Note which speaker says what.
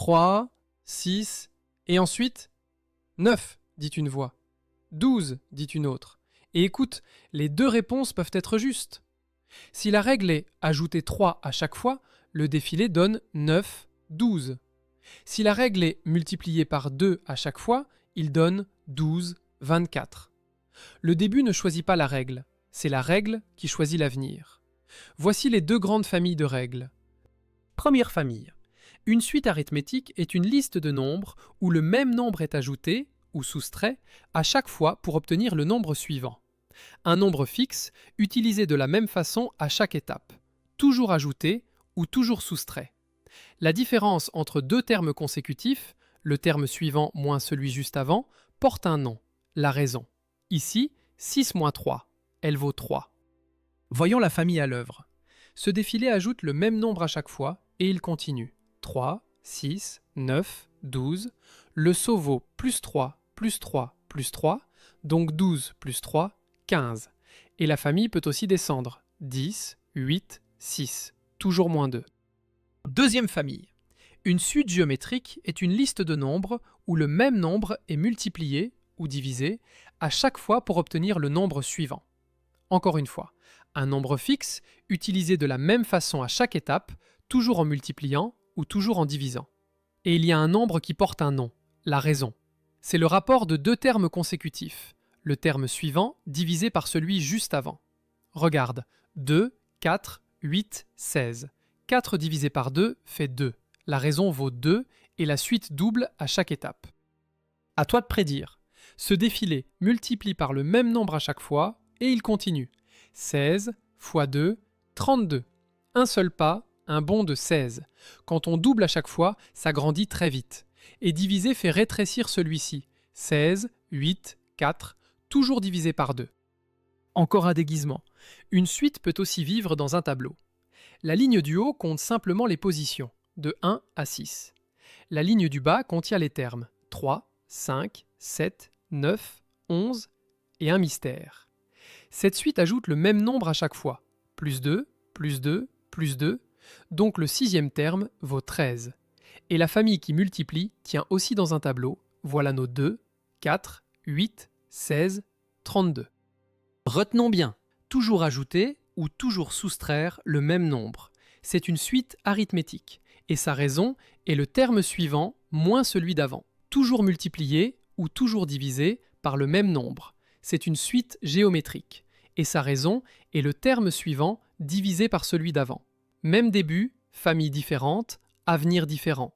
Speaker 1: 3, 6, et ensuite 9, dit une voix. 12, dit une autre. Et écoute, les deux réponses peuvent être justes. Si la règle est ajouter 3 à chaque fois, le défilé donne 9, 12. Si la règle est multiplier par 2 à chaque fois, il donne 12, 24. Le début ne choisit pas la règle, c'est la règle qui choisit l'avenir. Voici les deux grandes familles de règles. Première famille. Une suite arithmétique est une liste de nombres où le même nombre est ajouté, ou soustrait, à chaque fois pour obtenir le nombre suivant. Un nombre fixe, utilisé de la même façon à chaque étape, toujours ajouté ou toujours soustrait. La différence entre deux termes consécutifs, le terme suivant moins celui juste avant, porte un nom, la raison. Ici, 6 moins 3, elle vaut 3. Voyons la famille à l'œuvre. Ce défilé ajoute le même nombre à chaque fois et il continue. 3, 6, 9, 12. Le saut vaut plus 3, plus 3, plus 3, donc 12 plus 3, 15. Et la famille peut aussi descendre. 10, 8, 6, toujours moins 2. Deuxième famille. Une suite géométrique est une liste de nombres où le même nombre est multiplié ou divisé à chaque fois pour obtenir le nombre suivant. Encore une fois, un nombre fixe utilisé de la même façon à chaque étape, toujours en multipliant ou toujours en divisant. Et il y a un nombre qui porte un nom, la raison. C'est le rapport de deux termes consécutifs, le terme suivant divisé par celui juste avant. Regarde, 2, 4, 8, 16. 4 divisé par 2 fait 2. La raison vaut 2 et la suite double à chaque étape. À toi de prédire. Ce défilé multiplie par le même nombre à chaque fois et il continue. 16 x 2, 32. Un seul pas, un bond de 16. Quand on double à chaque fois, ça grandit très vite. Et diviser fait rétrécir celui-ci. 16, 8, 4, toujours divisé par 2. Encore un déguisement. Une suite peut aussi vivre dans un tableau. La ligne du haut compte simplement les positions, de 1 à 6. La ligne du bas contient les termes 3, 5, 7, 9, 11 et un mystère. Cette suite ajoute le même nombre à chaque fois, plus 2, plus 2, plus 2, donc le sixième terme vaut 13. Et la famille qui multiplie tient aussi dans un tableau, voilà nos 2, 4, 8, 16, 32. Retenons bien, toujours ajouter ou toujours soustraire le même nombre. C'est une suite arithmétique, et sa raison est le terme suivant moins celui d'avant. Toujours multiplié ou toujours divisé par le même nombre. C'est une suite géométrique, et sa raison est le terme suivant divisé par celui d'avant. Même début, famille différente, avenir différent.